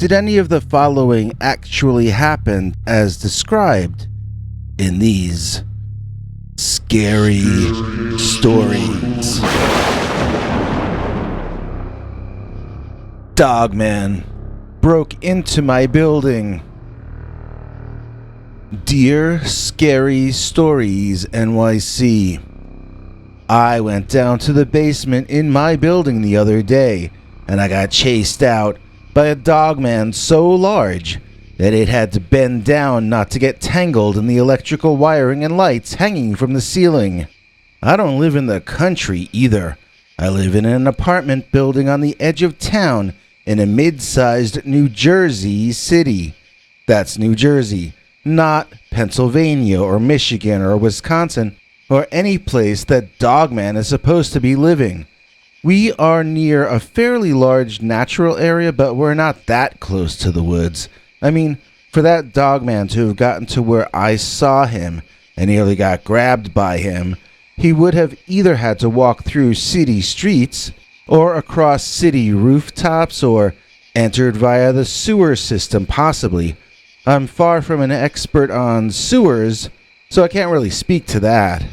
Did any of the following actually happen as described in these scary stories? Dogman broke into my building. Dear Scary Stories NYC, I went down to the basement in my building the other day, and I got chased out by a dogman so large that it had to bend down not to get tangled in the electrical wiring and lights hanging from the ceiling. I don't live in the country either. I live in an apartment building on the edge of town in a mid-sized New Jersey city. That's New Jersey, not Pennsylvania or Michigan or Wisconsin or any place that Dogman is supposed to be living. We are near a fairly large natural area, but we're not that close to the woods. I mean, for that Dogman to have gotten to where I saw him and nearly got grabbed by him, he would have either had to walk through city streets or across city rooftops or entered via the sewer system, possibly. I'm far from an expert on sewers, so I can't really speak to that.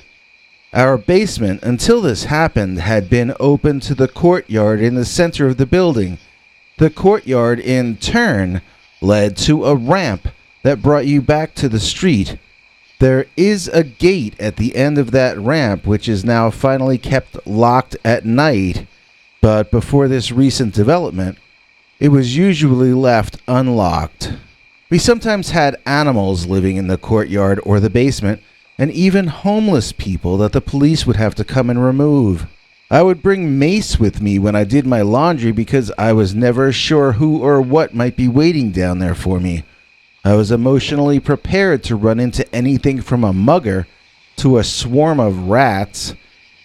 Our basement, until this happened, had been open to the courtyard in the center of the building. The courtyard, in turn, led to a ramp that brought you back to the street. There is a gate at the end of that ramp, which is now finally kept locked at night, but before this recent development, it was usually left unlocked. We sometimes had animals living in the courtyard or the basement, and even homeless people that the police would have to come and remove. I would bring mace with me when I did my laundry because I was never sure who or what might be waiting down there for me. I was emotionally prepared to run into anything from a mugger to a swarm of rats.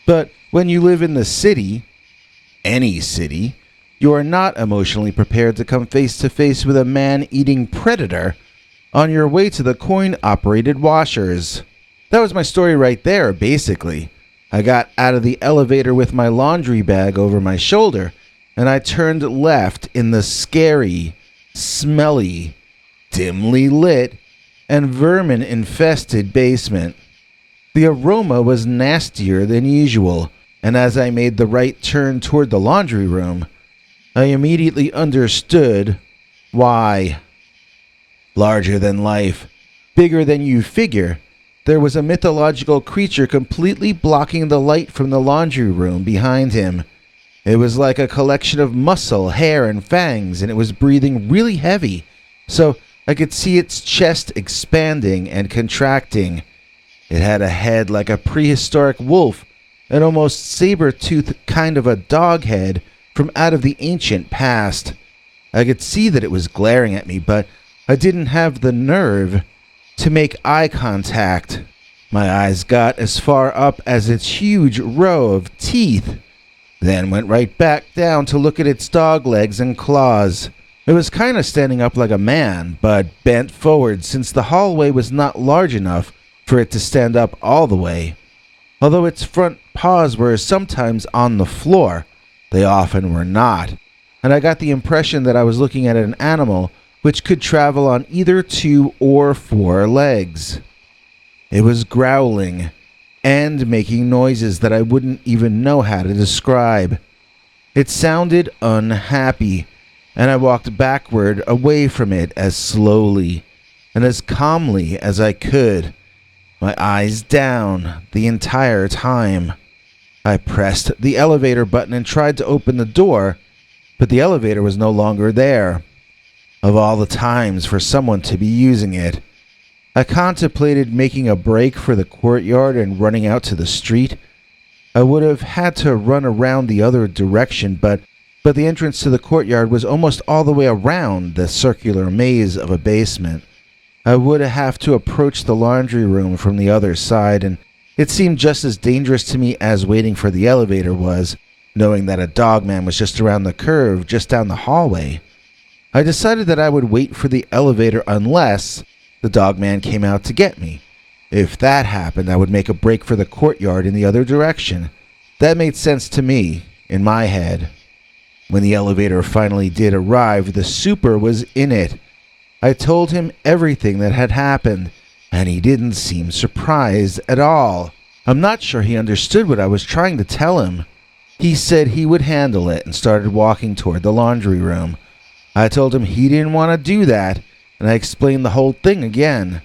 But when you live in the city, any city, you are not emotionally prepared to come face to face with a man-eating predator on your way to the coin-operated washers. That was my story right there, basically. I got out of the elevator with my laundry bag over my shoulder, and I turned left in the scary, smelly, dimly lit, and vermin-infested basement. The aroma was nastier than usual, and as I made the right turn toward the laundry room, I immediately understood why. Larger than life, bigger than you figure, there was a mythological creature completely blocking the light from the laundry room behind him. It was like a collection of muscle, hair, and fangs, and it was breathing really heavy, so I could see its chest expanding and contracting. It had a head like a prehistoric wolf, an almost saber-toothed kind of a dog head from out of the ancient past. I could see that it was glaring at me, but I didn't have the nerve to make eye contact. My eyes got as far up as its huge row of teeth, then went right back down to look at its dog legs and claws. It was kind of standing up like a man, but bent forward since the hallway was not large enough for it to stand up all the way. Although its front paws were sometimes on the floor, they often were not, and I got the impression that I was looking at an animal which could travel on either 2 or 4 legs. It was growling and making noises that I wouldn't even know how to describe. It sounded unhappy, and I walked backward away from it as slowly and as calmly as I could, my eyes down the entire time. I pressed the elevator button and tried to open the door, but the elevator was no longer there. Of all the times for someone to be using it, I contemplated making a break for the courtyard and running out to the street. I would have had to run around the other direction, but the entrance to the courtyard was almost all the way around the circular maze of a basement. I would have to approach the laundry room from the other side, and it seemed just as dangerous to me as waiting for the elevator was, knowing that a dogman was just around the curve, just down the hallway. I decided that I would wait for the elevator unless the dogman came out to get me. If that happened, I would make a break for the courtyard in the other direction. That made sense to me, in my head. When the elevator finally did arrive, the super was in it. I told him everything that had happened, and he didn't seem surprised at all. I'm not sure he understood what I was trying to tell him. He said he would handle it and started walking toward the laundry room. I told him he didn't want to do that, and I explained the whole thing again.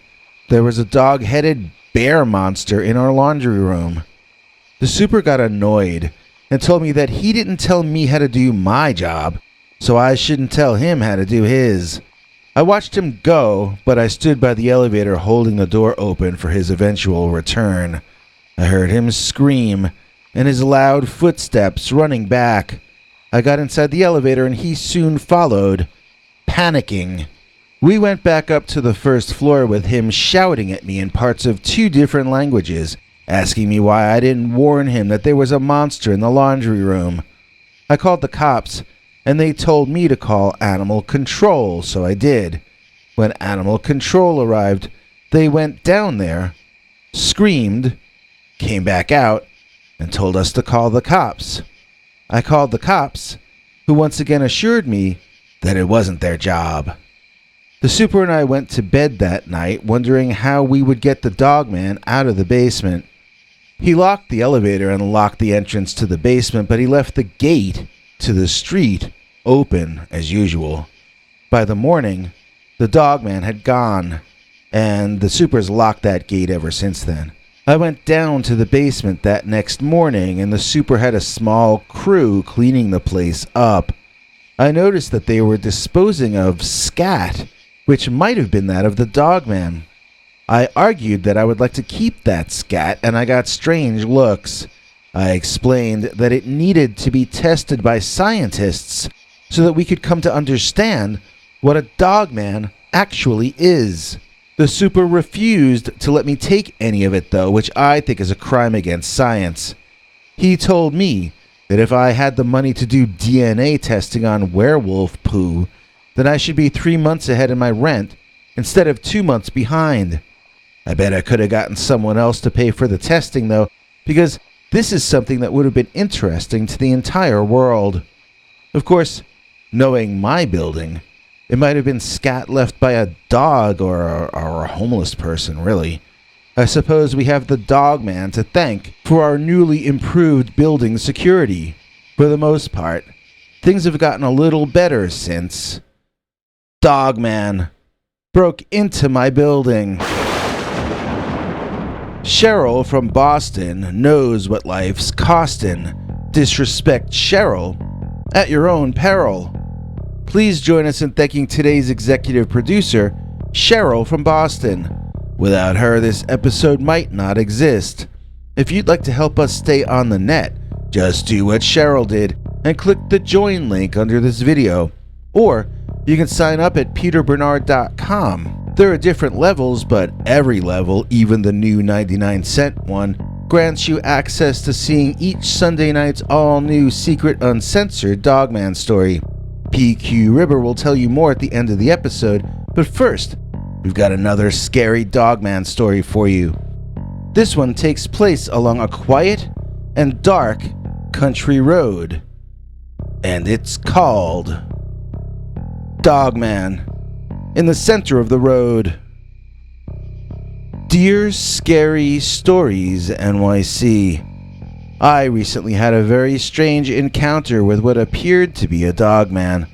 There was a dog-headed bear monster in our laundry room. The super got annoyed and told me that he didn't tell me how to do my job, so I shouldn't tell him how to do his. I watched him go, but I stood by the elevator holding the door open for his eventual return. I heard him scream and his loud footsteps running back. I got inside the elevator and he soon followed, panicking. We went back up to the first floor with him shouting at me in parts of 2 different languages, asking me why I didn't warn him that there was a monster in the laundry room. I called the cops, and they told me to call animal control, so I did. When animal control arrived, they went down there, screamed, came back out, and told us to call the cops. I called the cops, who once again assured me that it wasn't their job. The super and I went to bed that night wondering how we would get the dogman out of the basement. He locked the elevator and locked the entrance to the basement, but he left the gate to the street open as usual. By the morning, the dogman had gone, and the supers locked that gate ever since then. I went down to the basement that next morning, and the super had a small crew cleaning the place up. I noticed that they were disposing of scat, which might have been that of the dogman. I argued that I would like to keep that scat, and I got strange looks. I explained that it needed to be tested by scientists so that we could come to understand what a dogman actually is. The super refused to let me take any of it, though, which I think is a crime against science. He told me that if I had the money to do DNA testing on werewolf poo, then I should be 3 months ahead in my rent instead of 2 months behind. I bet I could have gotten someone else to pay for the testing, though, because this is something that would have been interesting to the entire world. Of course, knowing my building, it might have been scat left by a dog or a homeless person, really. I suppose we have the dogman to thank for our newly improved building security. For the most part, things have gotten a little better since Dogman broke into my building. Cheryl from Boston knows what life's costin'. Disrespect Cheryl at your own peril. Please join us in thanking today's executive producer, Cheryl from Boston. Without her, this episode might not exist. If you'd like to help us stay on the net, just do what Cheryl did and click the join link under this video. Or you can sign up at peterbernard.com. There are different levels, but every level, even the new 99-cent one, grants you access to seeing each Sunday night's all-new secret uncensored Dogman story. PQ Ribber will tell you more at the end of the episode, but first, we've got another scary Dogman story for you. This one takes place along a quiet and dark country road, and it's called Dogman. In the center of the road. Dear Scary Stories NYC, I recently had a very strange encounter with what appeared to be a dogman.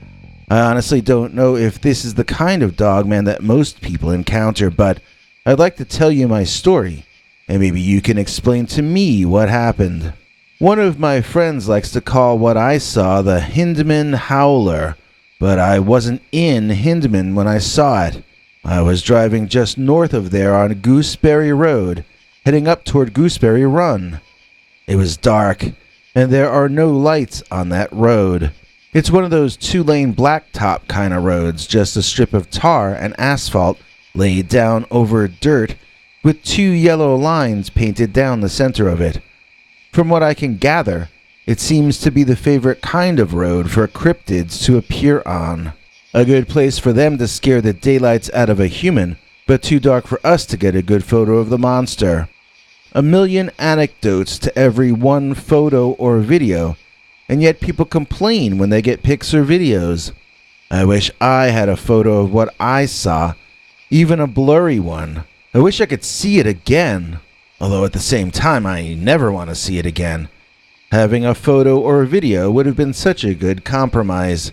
I honestly don't know if this is the kind of dogman that most people encounter, but I'd like to tell you my story, and maybe you can explain to me what happened. One of my friends likes to call what I saw the Hindman Howler, but I wasn't in Hindman when I saw it. I was driving just north of there on Gooseberry Road, heading up toward Gooseberry Run. It was dark, and there are no lights on that road. It's one of those 2-lane blacktop kind of roads, just a strip of tar and asphalt laid down over dirt with 2 yellow lines painted down the center of it. From what I can gather, it seems to be the favorite kind of road for cryptids to appear on. A good place for them to scare the daylights out of a human, but too dark for us to get a good photo of the monster. A million anecdotes to every one photo or video, and yet people complain when they get pics or videos. I wish I had a photo of what I saw, even a blurry one. I wish I could see it again, although at the same time I never want to see it again. Having a photo or a video would have been such a good compromise.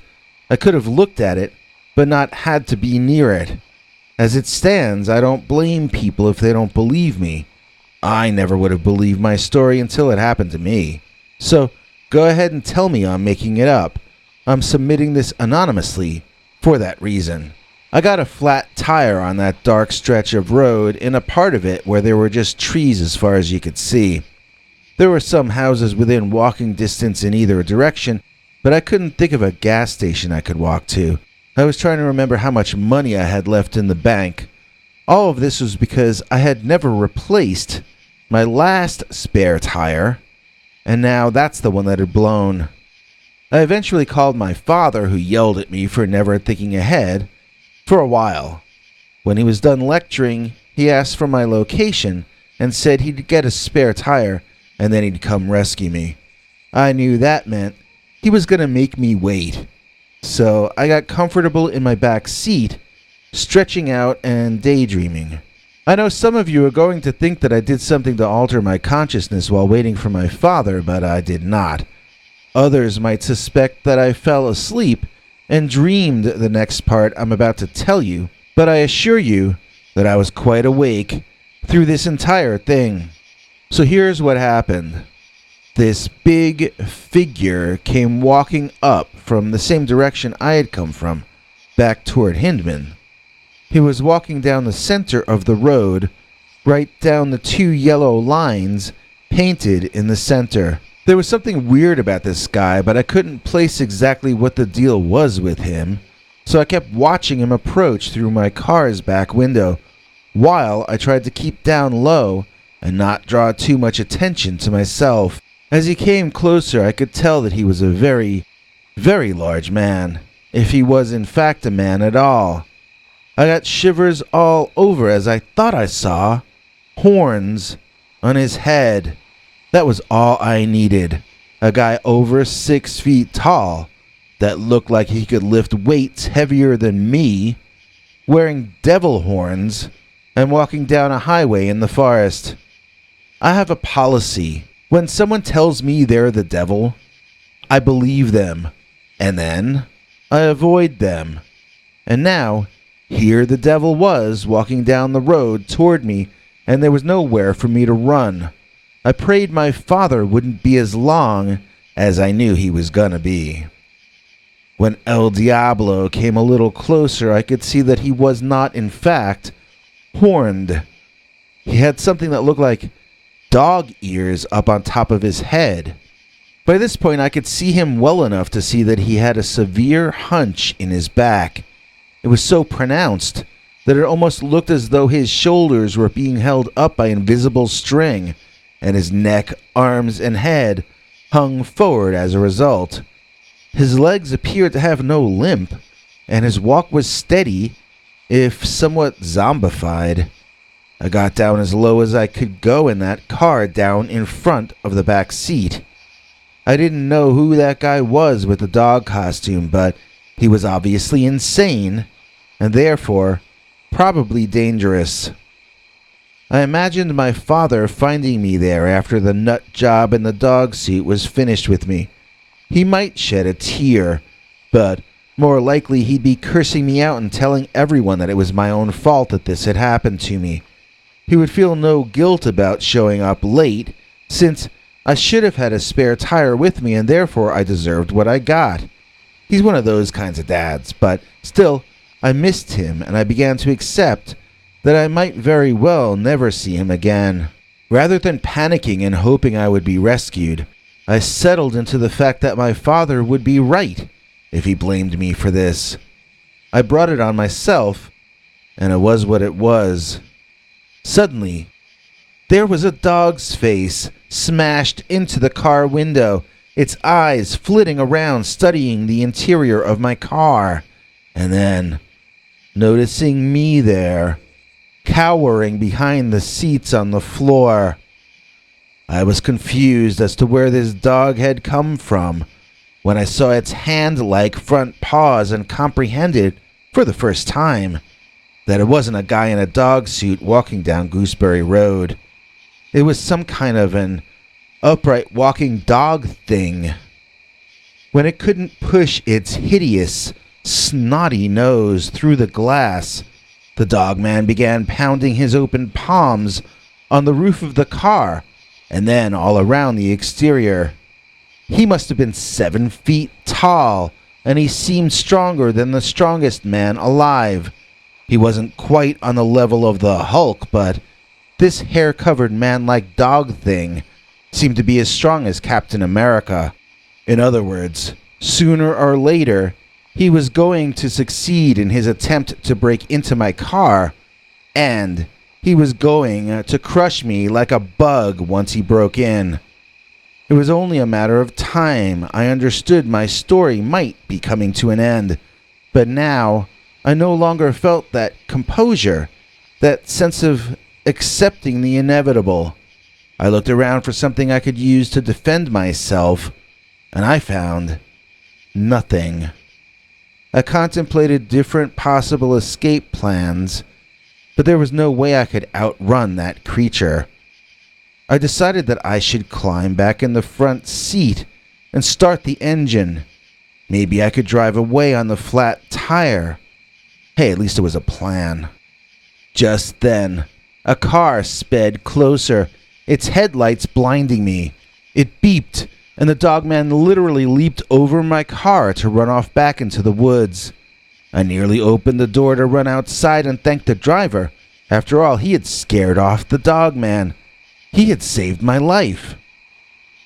I could have looked at it, but not had to be near it. As it stands, I don't blame people if they don't believe me. I never would have believed my story until it happened to me. So, go ahead and tell me I'm making it up. I'm submitting this anonymously for that reason. I got a flat tire on that dark stretch of road in a part of it where there were just trees as far as you could see. There were some houses within walking distance in either direction, but I couldn't think of a gas station I could walk to. I was trying to remember how much money I had left in the bank. All of this was because I had never replaced my last spare tire, and now that's the one that had blown. I eventually called my father, who yelled at me for never thinking ahead, for a while. When he was done lecturing, he asked for my location and said he'd get a spare tire and then he'd come rescue me. I knew that meant he was going to make me wait. So I got comfortable in my back seat, stretching out and daydreaming. I know some of you are going to think that I did something to alter my consciousness while waiting for my father, but I did not. Others might suspect that I fell asleep and dreamed the next part I'm about to tell you, but I assure you that I was quite awake through this entire thing. So here's what happened. This big figure came walking up from the same direction I had come from, back toward Hindman. He was walking down the center of the road, right down the two yellow lines painted in the center. There was something weird about this guy, but I couldn't place exactly what the deal was with him, so I kept watching him approach through my car's back window, while I tried to keep down low and not draw too much attention to myself. As he came closer, I could tell that he was a very, very large man, if he was in fact a man at all. I got shivers all over as I thought I saw horns on his head. That was all I needed. A guy over 6 feet tall that looked like he could lift weights heavier than me, wearing devil horns, and walking down a highway in the forest. I have a policy. When someone tells me they're the devil, I believe them, and then I avoid them. And now, here the devil was walking down the road toward me, and there was nowhere for me to run. I prayed my father wouldn't be as long as I knew he was gonna be. When El Diablo came a little closer, I could see that he was not, in fact, horned. He had something that looked like dog ears up on top of his head. By this point, I could see him well enough to see that he had a severe hunch in his back. It was so pronounced that it almost looked as though his shoulders were being held up by invisible string, and his neck, arms, and head hung forward as a result. His legs appeared to have no limp, and his walk was steady, if somewhat zombified. I got down as low as I could go in that car down in front of the back seat. I didn't know who that guy was with the dog costume, but he was obviously insane, and therefore probably dangerous. I imagined my father finding me there after the nut job in the dog suit was finished with me. He might shed a tear, but more likely he'd be cursing me out and telling everyone that it was my own fault that this had happened to me. He would feel no guilt about showing up late, since I should have had a spare tire with me and therefore I deserved what I got. He's one of those kinds of dads, but still, I missed him and I began to accept that I might very well never see him again. Rather than panicking and hoping I would be rescued, I settled into the fact that my father would be right if he blamed me for this. I brought it on myself, and it was what it was. Suddenly, there was a dog's face smashed into the car window, its eyes flitting around studying the interior of my car, and then, noticing me there, cowering behind the seats on the floor. I was confused as to where this dog had come from, when I saw its hand-like front paws and comprehended, for the first time, that it wasn't a guy in a dog suit walking down Gooseberry Road. It was some kind of an upright walking dog thing. When it couldn't push its hideous, snotty nose through the glass, the dogman began pounding his open palms on the roof of the car and then all around the exterior. He must have been 7 feet tall, and he seemed stronger than the strongest man alive. He wasn't quite on the level of the Hulk, but this hair-covered man-like dog thing seemed to be as strong as Captain America. In other words, sooner or later, he was going to succeed in his attempt to break into my car, and he was going to crush me like a bug once he broke in. It was only a matter of time. I understood my story might be coming to an end, but now I no longer felt that composure, that sense of accepting the inevitable. I looked around for something I could use to defend myself, and I found nothing. I contemplated different possible escape plans, but there was no way I could outrun that creature. I decided that I should climb back in the front seat and start the engine. Maybe I could drive away on the flat tire. Hey, at least it was a plan. Just then, a car sped closer, its headlights blinding me. It beeped, and the dogman literally leaped over my car to run off back into the woods. I nearly opened the door to run outside and thank the driver. After all, he had scared off the dogman. He had saved my life.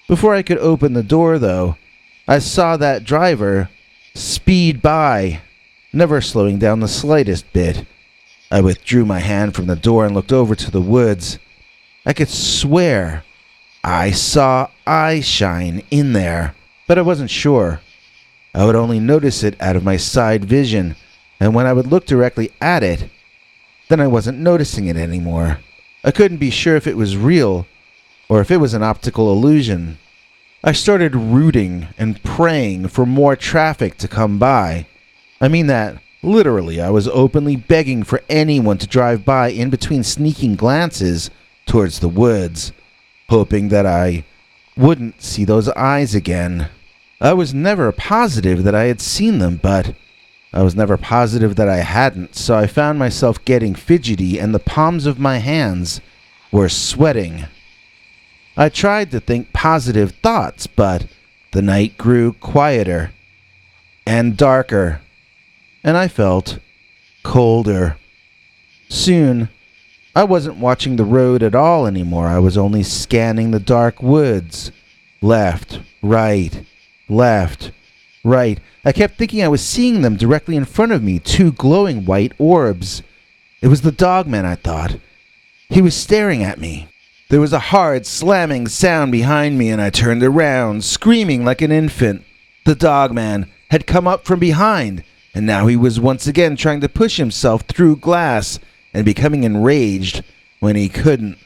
Before I could open the door, though, I saw that driver speed by, never slowing down the slightest bit. I withdrew my hand from the door and looked over to the woods. I could swear I saw eye shine in there, but I wasn't sure. I would only notice it out of my side vision, and when I would look directly at it, then I wasn't noticing it anymore. I couldn't be sure if it was real or if it was an optical illusion. I started rooting and praying for more traffic to come by. I mean that literally. I was openly begging for anyone to drive by in between sneaking glances towards the woods, hoping that I wouldn't see those eyes again. I was never positive that I had seen them, but I was never positive that I hadn't, so I found myself getting fidgety and the palms of my hands were sweating. I tried to think positive thoughts, but the night grew quieter and darker, and I felt colder. Soon, I wasn't watching the road at all anymore. I was only scanning the dark woods. Left, right, left, right. I kept thinking I was seeing them directly in front of me, 2 glowing white orbs. It was the dogman, I thought. He was staring at me. There was a hard slamming sound behind me, and I turned around, screaming like an infant. The dogman had come up from behind, and now he was once again trying to push himself through glass and becoming enraged when he couldn't.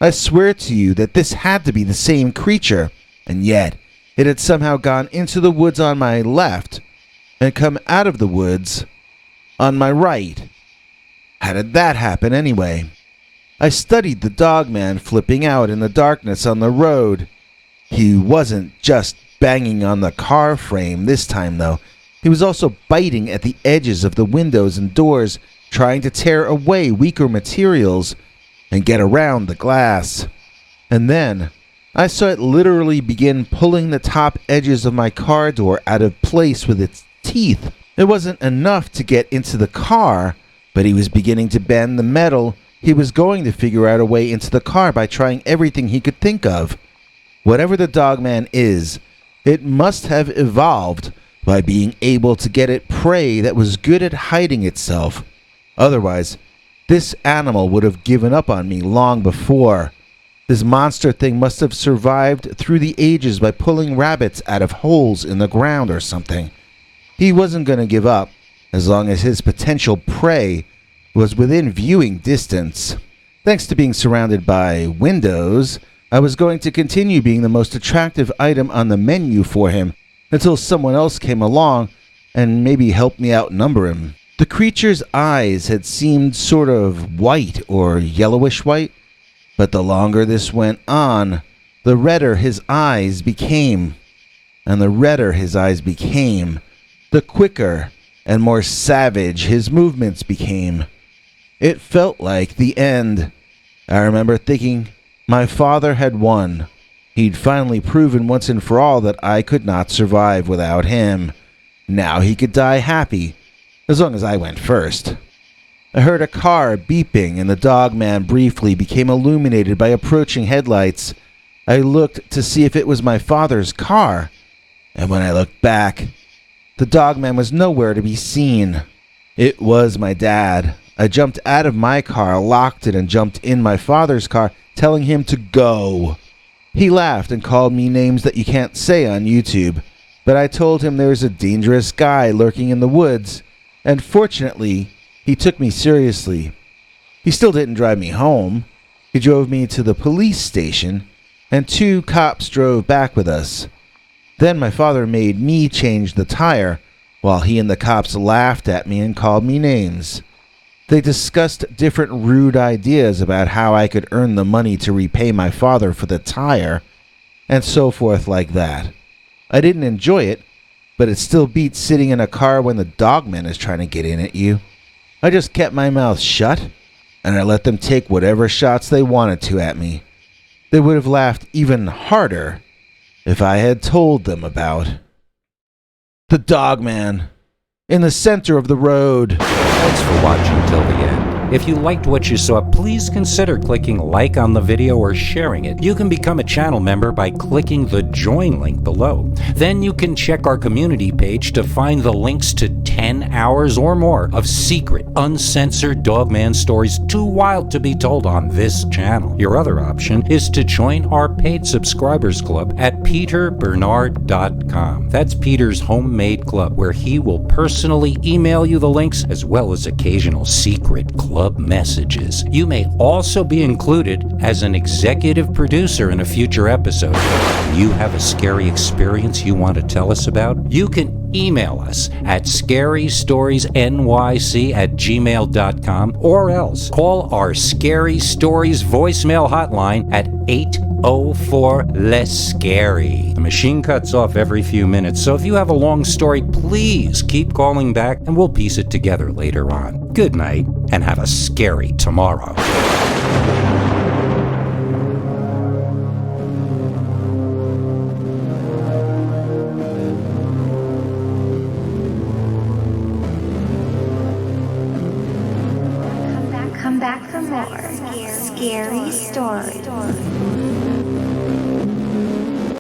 I swear to you that this had to be the same creature, and yet it had somehow gone into the woods on my left and come out of the woods on my right. How did that happen anyway? I studied the dogman flipping out in the darkness on the road. He wasn't just banging on the car frame this time, though. He was also biting at the edges of the windows and doors, trying to tear away weaker materials and get around the glass. And then I saw it literally begin pulling the top edges of my car door out of place with its teeth. It wasn't enough to get into the car, but he was beginning to bend the metal. He was going to figure out a way into the car by trying everything he could think of. Whatever the dogman is, it must have evolved by being able to get at prey that was good at hiding itself. Otherwise, this animal would have given up on me long before. This monster thing must have survived through the ages by pulling rabbits out of holes in the ground or something. He wasn't going to give up as long as his potential prey was within viewing distance. Thanks to being surrounded by windows, I was going to continue being the most attractive item on the menu for him, until someone else came along and maybe helped me outnumber him. The creature's eyes had seemed sort of white or yellowish white, but the longer this went on, the redder his eyes became. And the redder his eyes became, the quicker and more savage his movements became. It felt like the end. I remember thinking my father had won. He'd finally proven once and for all that I could not survive without him. Now he could die happy, as long as I went first. I heard a car beeping, and the Dogman briefly became illuminated by approaching headlights. I looked to see if it was my father's car, and when I looked back, the Dogman was nowhere to be seen. It was my dad. I jumped out of my car, locked it, and jumped in my father's car, telling him to go. He laughed and called me names that you can't say on YouTube, but I told him there was a dangerous guy lurking in the woods, and fortunately, he took me seriously. He still didn't drive me home. He drove me to the police station, and 2 cops drove back with us. Then my father made me change the tire, while he and the cops laughed at me and called me names. They discussed different rude ideas about how I could earn the money to repay my father for the tire, and so forth like that. I didn't enjoy it, but it still beats sitting in a car when the Dogman is trying to get in at you. I just kept my mouth shut, and I let them take whatever shots they wanted to at me. They would have laughed even harder if I had told them about the Dogman in the center of the road. Thanks for watching till the end. If you liked what you saw, please consider clicking like on the video or sharing it. You can become a channel member by clicking the join link below. Then you can check our community page to find the links to 10 hours or more of secret, uncensored Dogman stories too wild to be told on this channel. Your other option is to join our paid subscribers club at peterbernard.com. That's Peter's homemade club, where he will personally email you the links as well as occasional secret club messages. You may also be included as an executive producer in a future episode. You have a scary experience you want to tell us about? You can email us at scarystoriesnyc@gmail.com, or else call our Scary Stories voicemail hotline at 804-LESS-SCARY. The machine cuts off every few minutes, so if you have a long story, please keep calling back and we'll piece it together later on. Good night, and have a scary tomorrow. Come back for more scary stories.